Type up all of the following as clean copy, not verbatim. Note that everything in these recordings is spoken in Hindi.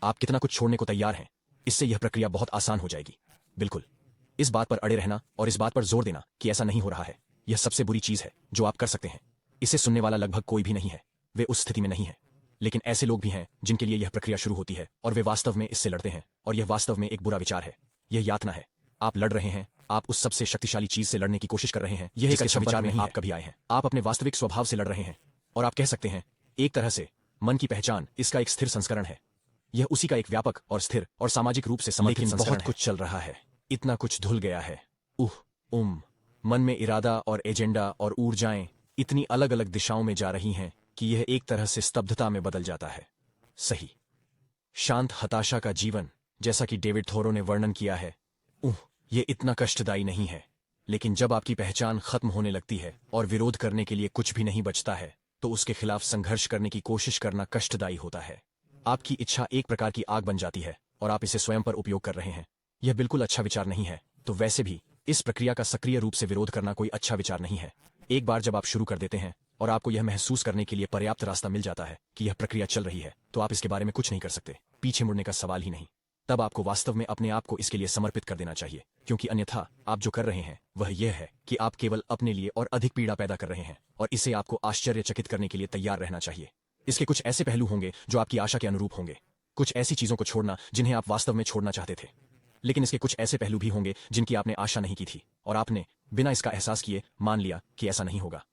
आप कितना कुछ छोड़ने को तैयार हैं, इससे यह प्रक्रिया बहुत आसान हो जाएगी। बिल्कुल, इस बात पर अड़े रहना और इस बात पर जोर देना कि ऐसा नहीं हो रहा है, यह सबसे बुरी चीज है जो आप कर सकते हैं। इसे सुनने वाला लगभग कोई भी नहीं है, वे उस स्थिति में नहीं है। लेकिन ऐसे लोग भी हैं जिनके लिए यह प्रक्रिया शुरू होती है और वे वास्तव में इससे लड़ते हैं, और यह वास्तव में एक बुरा विचार है। यह यातना है। आप लड़ रहे हैं, आप उस सबसे शक्तिशाली चीज से लड़ने की कोशिश कर रहे हैं। यह एक अच्छा विचार नहीं, आप कभी आए हैं। आप अपने वास्तविक स्वभाव से लड़ रहे हैं, और आप कह सकते हैं एक तरह से मन की पहचान इसका एक स्थिर संस्करण है। यह उसी का एक व्यापक और स्थिर और सामाजिक रूप से समर्थित संस्करण है। बहुत कुछ चल रहा है, इतना कुछ धुल गया है। मन में इरादा और एजेंडा और ऊर्जाएं इतनी अलग अलग दिशाओं में जा रही हैं कि यह एक तरह से स्तब्धता में बदल जाता है। सही, शांत हताशा का जीवन, जैसा कि डेविड थोरो ने वर्णन किया है, यह इतना कष्टदायी नहीं है। लेकिन जब आपकी पहचान खत्म होने लगती है और विरोध करने के लिए कुछ भी नहीं बचता है, तो उसके खिलाफ संघर्ष करने की कोशिश करना कष्टदायी होता है। आपकी इच्छा एक प्रकार की आग बन जाती है और आप इसे स्वयं पर उपयोग कर रहे हैं। यह बिल्कुल अच्छा विचार नहीं है। तो वैसे भी इस प्रक्रिया का सक्रिय रूप से विरोध करना कोई अच्छा विचार नहीं है। एक बार जब आप शुरू कर देते हैं और आपको यह महसूस करने के लिए पर्याप्त रास्ता मिल जाता है कि यह प्रक्रिया चल रही है, तो आप इसके बारे में कुछ नहीं कर सकते। पीछे मुड़ने का सवाल ही नहीं। तब आपको वास्तव में अपने आप को इसके लिए समर्पित कर देना चाहिए, क्योंकि अन्यथा आप जो कर रहे हैं वह यह है कि आप केवल अपने लिए और अधिक पीड़ा पैदा कर रहे हैं, और इसे आपको आश्चर्यचकित करने के लिए तैयार रहना चाहिए। इसके कुछ ऐसे पहलू होंगे जो आपकी आशा के अनुरूप होंगे, कुछ ऐसी चीजों को छोड़ना जिन्हें आप वास्तव में छोड़ना चाहते थे। लेकिन इसके कुछ ऐसे पहलू भी होंगे जिनकी आपने आशा नहीं की थी, और आपने बिना इसका एहसास किए मान लिया कि ऐसा नहीं होगा।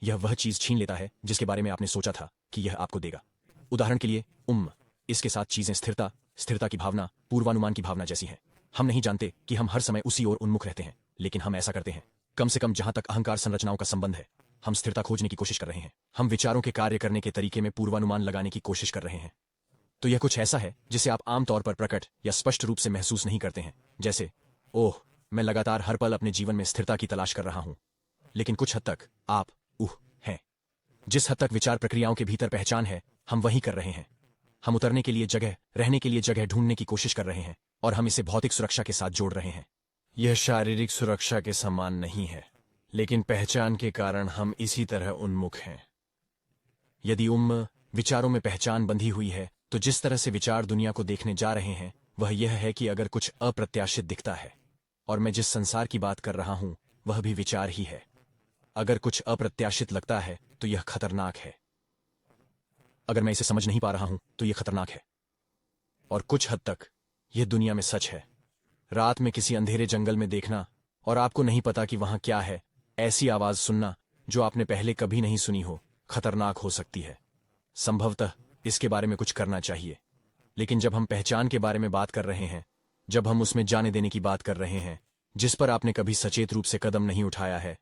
यह वह चीज छीन लेता है जिसके बारे में आपने सोचा था कि यह आपको देगा। उदाहरण के लिए इसके साथ चीजें स्थिरता की भावना, पूर्वानुमान की भावना जैसी हैं। हम नहीं जानते कि हम हर समय उसी ओर उन्मुख रहते हैं, लेकिन हम ऐसा करते हैं। कम से कम जहां तक अहंकार संरचनाओं का संबंध है, हम स्थिरता खोजने की कोशिश कर रहे हैं। हम विचारों के कार्य करने के तरीके में पूर्वानुमान लगाने की कोशिश कर रहे हैं। तो यह कुछ ऐसा है जिसे आप आमतौर पर प्रकट या स्पष्ट रूप से महसूस नहीं करते हैं, जैसे ओह, मैं लगातार हर पल अपने जीवन में स्थिरता की तलाश कर रहा हूं। लेकिन कुछ हद तक आप हैं। जिस हद तक विचार प्रक्रियाओं के भीतर पहचान है, हम वही कर रहे हैं। हम उतरने के लिए जगह, रहने के लिए जगह ढूंढने की कोशिश कर रहे हैं, और हम इसे भौतिक सुरक्षा के साथ जोड़ रहे हैं। यह शारीरिक सुरक्षा के समान नहीं है, लेकिन पहचान के कारण हम इसी तरह उन्मुख हैं। यदि विचारों में पहचान बंधी हुई है, तो जिस तरह से विचार दुनिया को देखने जा रहे हैं वह यह है कि अगर कुछ अप्रत्याशित दिखता है, और मैं जिस संसार की बात कर रहा हूं वह भी विचार ही है, अगर कुछ अप्रत्याशित लगता है तो यह खतरनाक है। अगर मैं इसे समझ नहीं पा रहा हूं तो यह खतरनाक है। और कुछ हद तक यह दुनिया में सच है। रात में किसी अंधेरे जंगल में देखना और आपको नहीं पता कि वहां क्या है, ऐसी आवाज सुनना जो आपने पहले कभी नहीं सुनी हो, खतरनाक हो सकती है। संभवतः इसके बारे में कुछ करना चाहिए। लेकिन जब हम पहचान के बारे में बात कर रहे हैं, जब हम उसमें जाने देने की बात कर रहे हैं जिस पर आपने कभी सचेत रूप से कदम नहीं उठाया है,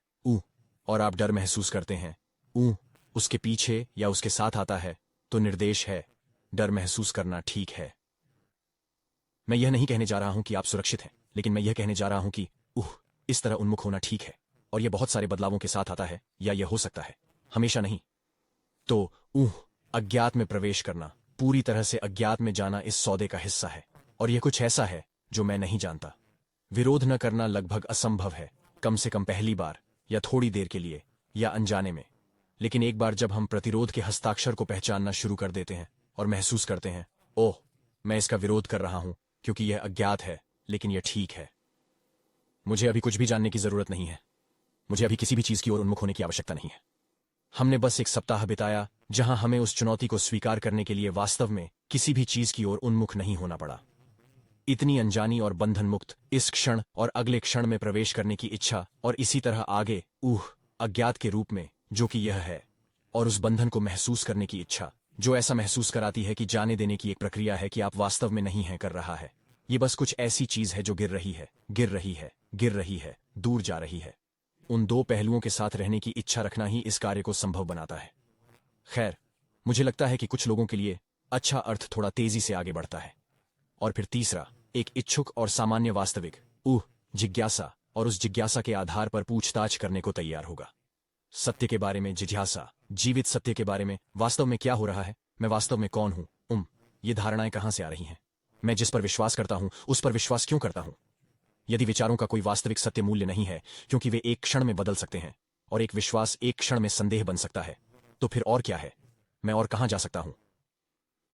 और आप डर महसूस करते हैं, उसके पीछे या उसके साथ आता है, तो निर्देश है डर महसूस करना ठीक है। मैं यह नहीं कहने जा रहा हूं कि आप सुरक्षित हैं, लेकिन मैं यह कहने जा रहा हूं कि इस तरह उन्मुख होना ठीक है, और यह बहुत सारे बदलावों के साथ आता है, या यह हो सकता है हमेशा नहीं। तो अज्ञात में प्रवेश करना, पूरी तरह से अज्ञात में जाना इस सौदे का हिस्सा है, और यह कुछ ऐसा है जो मैं नहीं जानता। विरोध न करना लगभग असंभव है, कम से कम पहली बार, या थोड़ी देर के लिए, या अनजाने में। लेकिन एक बार जब हम प्रतिरोध के हस्ताक्षर को पहचानना शुरू कर देते हैं और महसूस करते हैं, ओह, मैं इसका विरोध कर रहा हूं क्योंकि यह अज्ञात है, लेकिन यह ठीक है। मुझे अभी कुछ भी जानने की जरूरत नहीं है। मुझे अभी किसी भी चीज की ओर उन्मुख होने की आवश्यकता नहीं है। हमने बस एक सप्ताह बिताया जहां हमें उस चुनौती को स्वीकार करने के लिए वास्तव में किसी भी चीज की ओर उन्मुख नहीं होना पड़ा। इतनी अनजानी और बंधन मुक्त, इस क्षण और अगले क्षण में प्रवेश करने की इच्छा, और इसी तरह आगे अज्ञात के रूप में जो कि यह है, और उस बंधन को महसूस करने की इच्छा जो ऐसा महसूस कराती है कि जाने देने की एक प्रक्रिया है कि आप वास्तव में नहीं हैं कर रहा है। ये बस कुछ ऐसी चीज है जो गिर रही है, गिर रही है, गिर रही है, दूर जा रही है। उन दो पहलुओं के साथ रहने की इच्छा रखना ही इस कार्य को संभव बनाता है। खैर, मुझे लगता है कि कुछ लोगों के लिए अच्छा अर्थ थोड़ा तेजी से आगे बढ़ता है। और फिर तीसरा, एक इच्छुक और सामान्य वास्तविक जिज्ञासा, और उस जिज्ञासा के आधार पर पूछताछ करने को तैयार होगा। सत्य के बारे में जिज्ञासा, जीवित सत्य के बारे में, वास्तव में क्या हो रहा है, मैं वास्तव में कौन हूं, ये धारणाएं कहां से आ रही हैं, मैं जिस पर विश्वास करता हूं उस पर विश्वास क्यों करता हूं। यदि विचारों का कोई वास्तविक सत्य मूल्य नहीं है, क्योंकि वे एक क्षण में बदल सकते हैं, और एक विश्वास एक क्षण में संदेह बन सकता है, तो फिर और क्या है, मैं और कहां जा सकता हूं।